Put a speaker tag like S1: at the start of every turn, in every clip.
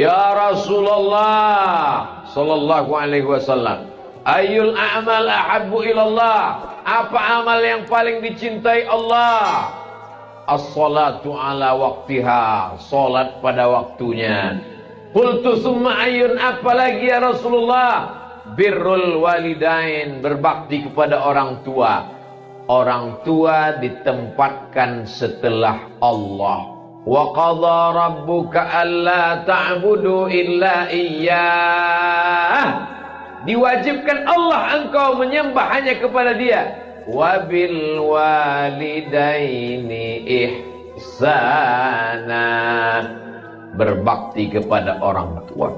S1: Ya Rasulullah sallallahu alaihi wasallam, ayyul a'mal ahabbu ilallah? Apa amal yang paling dicintai Allah? As-salatu ala waqtiha, salat pada waktunya. Qultu summa ayyun, apalagi ya Rasulullah? Birrul walidain, berbakti kepada orang tua. Orang tua ditempatkan setelah Allah. Wa qadha rabbuka alla ta'budu illa iyyah. Diwajibkan Allah engkau menyembah hanya kepada Dia. Wabil walidaini ihsana, berbakti kepada orang tua.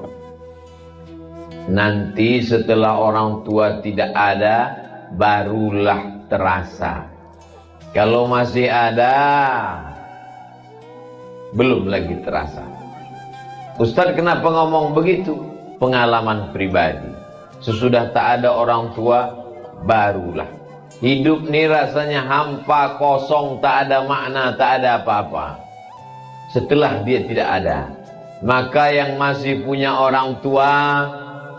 S1: Nanti setelah orang tua tidak ada, barulah terasa. Kalau masih ada, belum lagi terasa. Ustaz kenapa ngomong begitu? Pengalaman pribadi. Sesudah tak ada orang tua, barulah. Hidup ini rasanya hampa, kosong, tak ada makna, tak ada apa-apa. Setelah dia tidak ada, maka yang masih punya orang tua,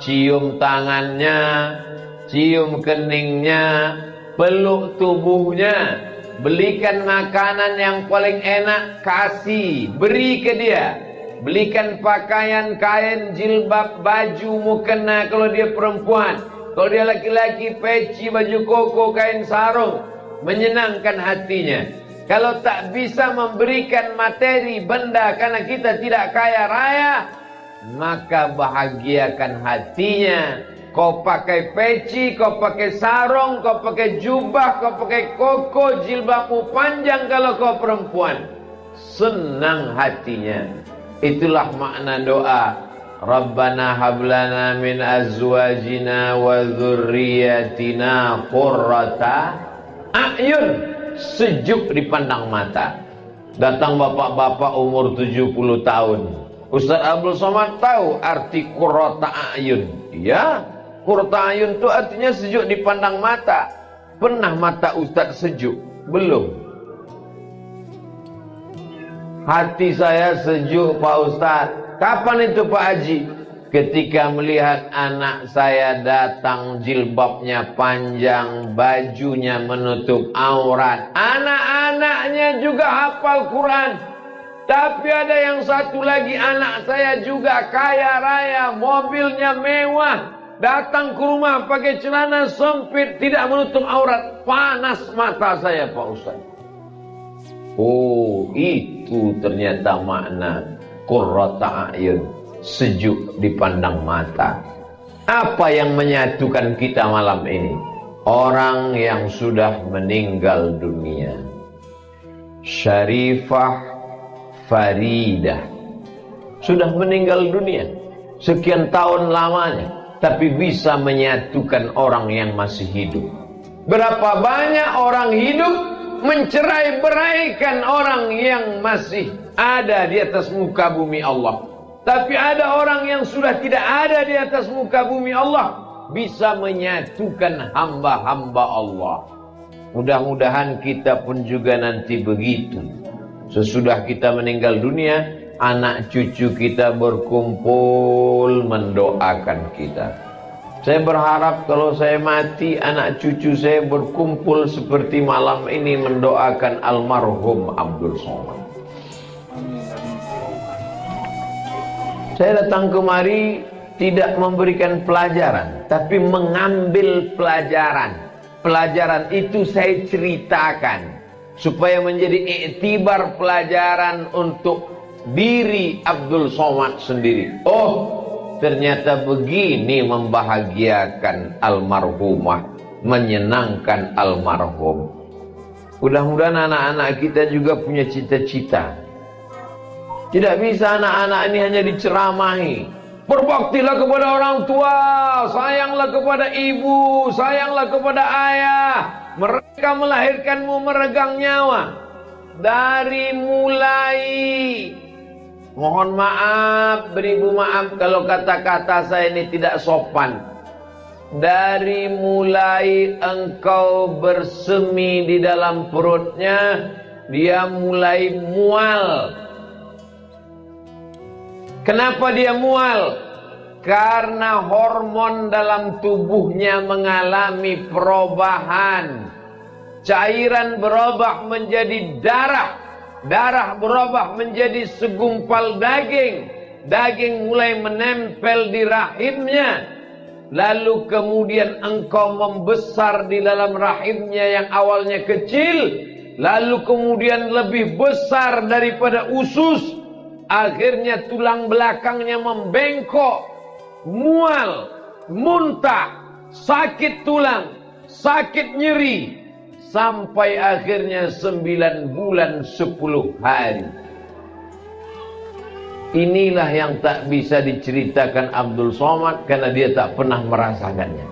S1: cium tangannya, cium keningnya, peluk tubuhnya, belikan makanan yang paling enak, kasih, beri ke dia. Belikan pakaian, kain, jilbab, baju, mukena kalau dia perempuan. Kalau dia laki-laki, peci, baju koko, kain sarung, menyenangkan hatinya. Kalau tak bisa memberikan materi, benda, karena kita tidak kaya raya, maka bahagiakan hatinya. Kau pakai peci, kau pakai sarung, kau pakai jubah, kau pakai koko, jilbabmu panjang kalau kau perempuan. Senang hatinya. Itulah makna doa. Rabbana hablana min azwajina wa dzurriyyatina qurrata a'yun, sejuk dipandang mata. Datang bapak-bapak umur 70 tahun. Ustaz Abdul Somad tahu arti qurrata a'yun? Ya, qurrata a'yun itu artinya sejuk dipandang mata. Pernah mata Ustaz sejuk? Belum. Hati saya sejuk Pak Ustaz. Kapan itu Pak Haji? Ketika melihat anak saya datang, jilbabnya panjang, bajunya menutup aurat. Anak-anaknya juga hafal Quran. Tapi ada yang satu lagi, anak saya juga kaya raya, mobilnya mewah. Datang ke rumah pakai celana sempit, tidak menutup aurat. Panas mata saya Pak Ustaz. Oh, itu ternyata makna qurrata a'yun, sejuk dipandang mata. Apa yang menyatukan kita malam ini? Orang yang sudah meninggal dunia. Syarifah Faridah sudah meninggal dunia sekian tahun lamanya, tapi bisa menyatukan orang yang masih hidup. Berapa banyak orang hidup mencerai-beraikan orang yang masih ada di atas muka bumi Allah. Tapi ada orang yang sudah tidak ada di atas muka bumi Allah, bisa menyatukan hamba-hamba Allah. Mudah-mudahan kita pun juga nanti begitu. Sesudah kita meninggal dunia, anak cucu kita berkumpul mendoakan kita. Saya berharap kalau saya mati, anak cucu saya berkumpul seperti malam ini mendoakan almarhum Abdul Somad. Saya datang kemari tidak memberikan pelajaran, tapi mengambil pelajaran. Pelajaran itu saya ceritakan supaya menjadi iktibar pelajaran untuk diri Abdul Somad sendiri. Oh, ternyata begini membahagiakan almarhumah, menyenangkan almarhum. Mudah-mudahan anak-anak kita juga punya cita-cita. Tidak bisa anak-anak ini hanya diceramahi. Berbaktilah kepada orang tua, sayanglah kepada ibu, sayanglah kepada ayah. Mereka melahirkanmu meregang nyawa. Dari mulai, mohon maaf, beribu maaf kalau kata-kata saya ini tidak sopan. Dari mulai engkau bersemi di dalam perutnya, dia mulai mual. Kenapa dia mual? Karena hormon dalam tubuhnya mengalami perubahan. Cairan berubah menjadi darah, darah berubah menjadi segumpal daging, daging mulai menempel di rahimnya. Lalu kemudian engkau membesar di dalam rahimnya yang awalnya kecil, lalu kemudian lebih besar daripada usus. Akhirnya tulang belakangnya membengkok, mual, muntah, sakit tulang, sakit nyeri, sampai akhirnya 9 bulan 10 hari. Inilah yang tak bisa diceritakan Abdul Somad karena dia tak pernah merasakannya.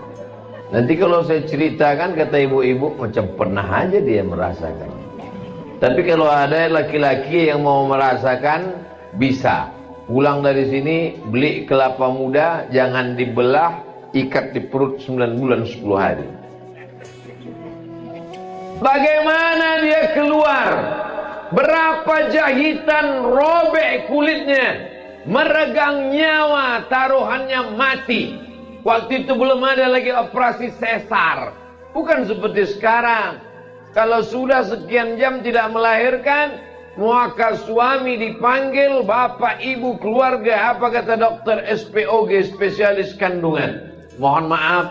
S1: Nanti kalau saya ceritakan, kata ibu-ibu, macam pernah aja dia merasakannya. Tapi kalau ada laki-laki yang mau merasakan, bisa. Pulang dari sini, beli kelapa muda, jangan dibelah, ikat di perut 9 bulan 10 hari. Bagaimana dia keluar? Berapa jahitan robek kulitnya, meregang nyawa, taruhannya mati. Waktu itu belum ada lagi operasi sesar. Bukan seperti sekarang. Kalau sudah sekian jam tidak melahirkan, maka suami dipanggil, bapak, ibu, keluarga, apa kata dokter SPOG, spesialis kandungan. Mohon maaf,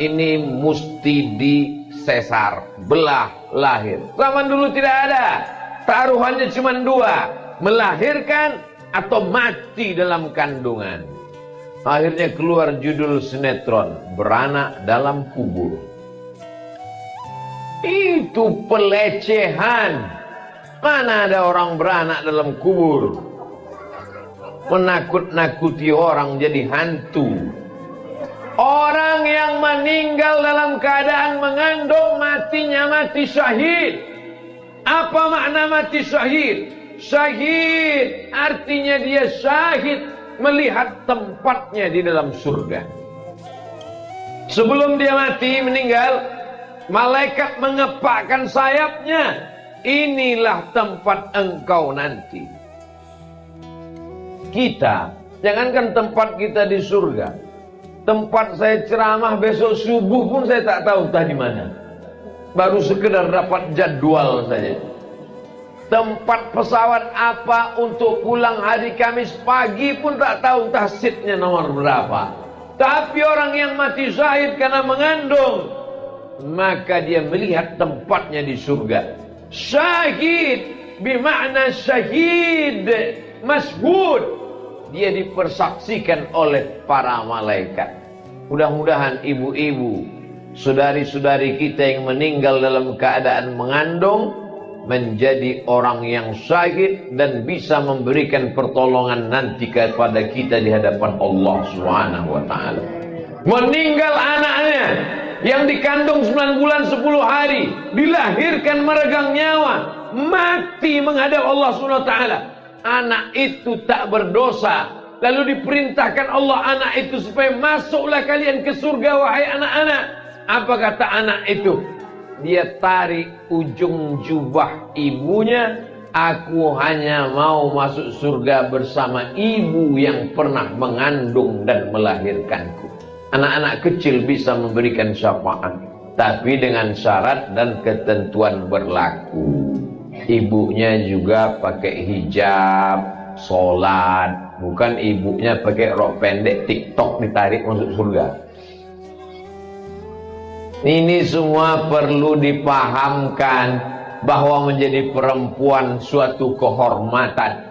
S1: ini mesti disesar, belah lahir. Zaman dulu tidak ada. Taruhannya cuma 2, melahirkan atau mati dalam kandungan. Akhirnya keluar judul sinetron, Beranak Dalam Kubur. Itu pelecehan. Mana ada orang beranak dalam kubur? Menakut-nakuti orang jadi hantu. Orang yang meninggal dalam keadaan mengandung, matinya mati syahid. Apa makna mati syahid? Syahid artinya dia syahid melihat tempatnya di dalam surga. Sebelum dia mati, meninggal, malaikat mengepakkan sayapnya. Inilah tempat engkau nanti. Kita, jangankan tempat kita di surga, tempat saya ceramah besok subuh pun saya tak tahu entah di mana. Baru sekedar dapat jadwal saja. Tempat pesawat apa untuk pulang hari Kamis pagi pun tak tahu entah seatnya nomor berapa. Tapi orang yang mati syahid karena mengandung, maka dia melihat tempatnya di surga. Syahid bermakna syahid, masyhud. Dia dipersaksikan oleh para malaikat. Mudah-mudahan ibu-ibu, saudari-saudari kita yang meninggal dalam keadaan mengandung menjadi orang yang syahid dan bisa memberikan pertolongan nanti kepada kita di hadapan Allah Subhanahu wa taala. Meninggal anaknya yang dikandung 9 bulan 10 hari, dilahirkan meregang nyawa, mati menghadap Allah Subhanahu wa taala. Anak itu tak berdosa. Lalu diperintahkan Allah anak itu supaya masuklah kalian ke surga wahai anak-anak. Apa kata anak itu? Dia tarik ujung jubah ibunya. Aku hanya mau masuk surga bersama ibu yang pernah mengandung dan melahirkanku. Anak-anak kecil bisa memberikan syafaat, tapi dengan syarat dan ketentuan berlaku. Ibunya juga pakai hijab, sholat, bukan ibunya pakai rok pendek TikTok ditarik masuk surga. Ini semua perlu dipahamkan bahwa menjadi perempuan suatu kehormatan.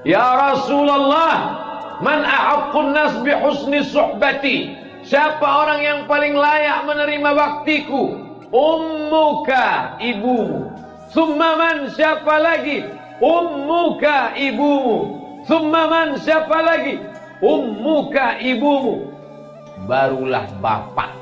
S1: Ya Rasulullah, man ahaqqun nas bi husni suhbati? Siapa orang yang paling layak menerima baktiku? Ummuka, ibumu. Summa man, siapa lagi? Ummuka, ibumu. Summa man, siapa lagi? Ummuka, ibumu. Barulah bapak.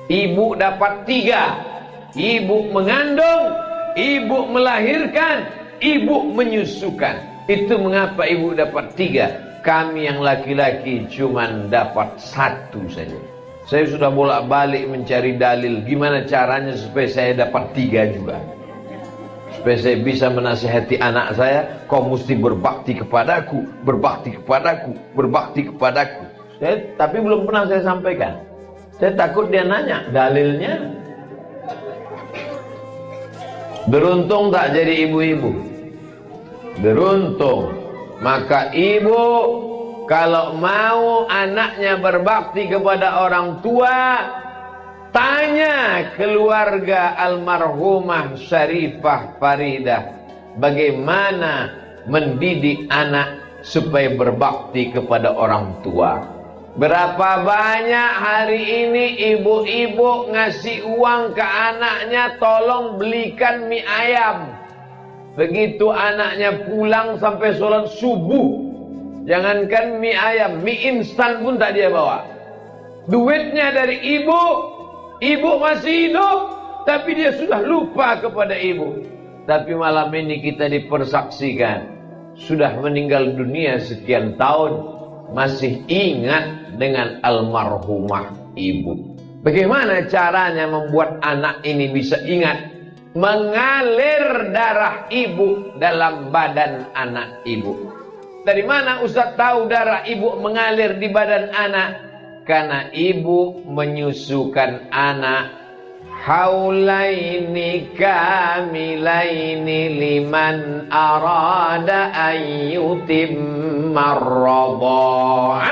S1: Ibu dapat 3. Ibu mengandung, ibu melahirkan, ibu menyusukan. Itu mengapa ibu dapat 3. Kami yang laki-laki cuman dapat 1 saja. Saya sudah bolak-balik mencari dalil gimana caranya supaya saya dapat 3 juga. supaya saya bisa menasihati anak saya, kau mesti berbakti kepadaku, berbakti kepadaku, berbakti kepadaku. Tapi belum pernah saya sampaikan. Saya takut dia nanya dalilnya. Beruntung tak jadi ibu-ibu. Beruntung. Maka ibu kalau mau anaknya berbakti kepada orang tua, tanya keluarga almarhumah Syarifah Faridah bagaimana mendidik anak supaya berbakti kepada orang tua. Berapa banyak hari ini ibu-ibu ngasih uang ke anaknya, tolong belikan mie ayam. Begitu anaknya pulang sampai sholat subuh, jangankan mie ayam, mie instan pun tak dia bawa. Duitnya dari ibu, ibu masih hidup, tapi dia sudah lupa kepada ibu. Tapi malam ini kita dipersaksikan, sudah meninggal dunia sekian tahun, masih ingat dengan almarhumah ibu. Bagaimana caranya membuat anak ini bisa ingat? Mengalir darah ibu dalam badan anak ibu. Dari mana Ustaz tahu darah ibu mengalir di badan anak? Karena ibu menyusukan anak haulaini kamilaini liman arada ayyutimmar radha'ah.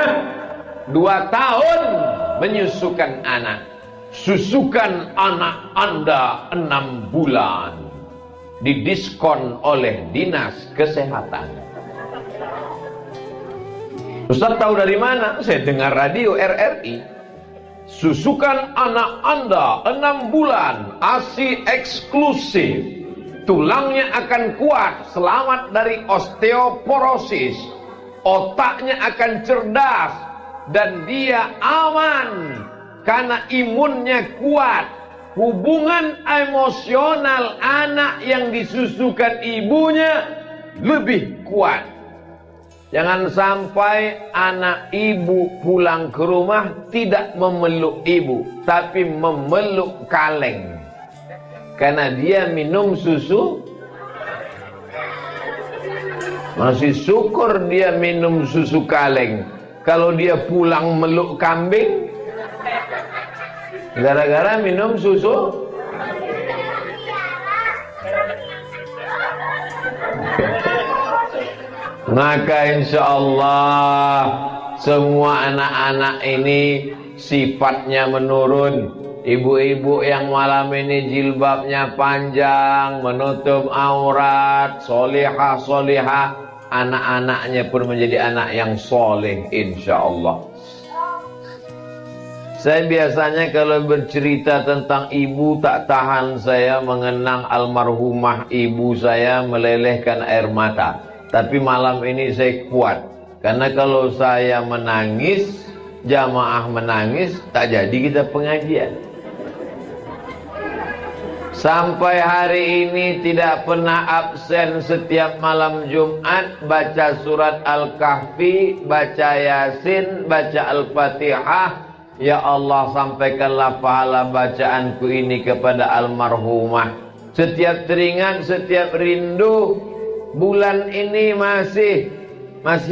S1: 2 tahun menyusukan anak. Susukan anak Anda 6 bulan. Didiskon oleh Dinas Kesehatan. Ustaz tahu dari mana? Saya dengar radio RRI. Susukan anak Anda 6 bulan, ASI eksklusif. Tulangnya akan kuat, selamat dari osteoporosis. Otaknya akan cerdas dan dia aman karena imunnya kuat. Hubungan emosional anak yang disusukan ibunya lebih kuat. Jangan sampai anak ibu pulang ke rumah tidak memeluk ibu, tapi memeluk kaleng. Karena dia minum susu. Masih syukur dia minum susu kaleng. Kalau dia pulang meluk kambing, gara-gara minum susu. Maka insya Allah semua anak-anak ini sifatnya menurun. Ibu-ibu yang malam ini jilbabnya panjang, menutup aurat, solihah, anak-anaknya pun menjadi anak yang soleh insya Allah. Saya biasanya kalau bercerita tentang ibu tak tahan saya mengenang almarhumah ibu saya melelehkan air mata. Tapi malam ini saya kuat. Karena kalau saya menangis, jamaah menangis, tak jadi kita pengajian. Sampai hari ini tidak pernah absen setiap malam Jumat baca surat Al-Kahfi, baca Yasin, baca Al-Fatihah. Ya Allah, sampaikanlah pahala bacaanku ini kepada almarhumah. Setiap teringat, setiap rindu, bulan ini masih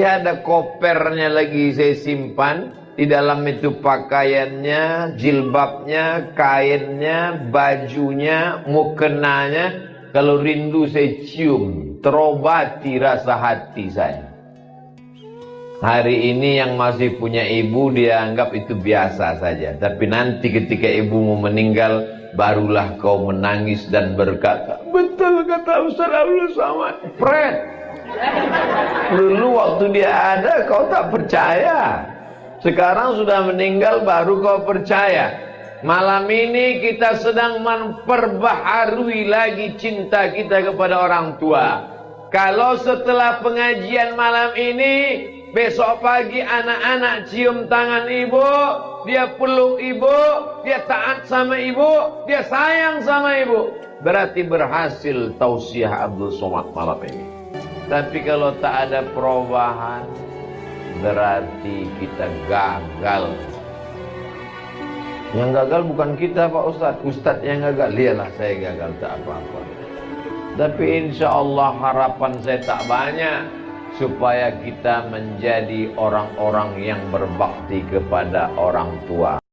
S1: ada kopernya lagi saya simpan. Di dalam itu pakaiannya, jilbabnya, kainnya, bajunya, mukenanya. Kalau rindu saya cium, terobati rasa hati saya. Hari ini yang masih punya ibu dia anggap itu biasa saja. Tapi nanti ketika ibumu meninggal, barulah kau menangis dan berkata, betul kata Ustaz Abdul Somad. Fred, dulu waktu dia ada kau tak percaya. Sekarang sudah meninggal baru kau percaya. Malam ini kita sedang memperbaharui lagi cinta kita kepada orang tua. Kalau setelah pengajian malam ini, besok pagi anak-anak cium tangan ibu, dia peluk ibu, dia taat sama ibu, dia sayang sama ibu, berarti berhasil tausiah Abdul Somad malam ini. Tapi kalau tak ada perubahan, berarti kita gagal. Yang gagal bukan kita Pak Ustadz, Ustadz yang gagal. Lihatlah saya gagal tak apa-apa. Tapi insya Allah harapan saya tak banyak, supaya kita menjadi orang-orang yang berbakti kepada orang tua.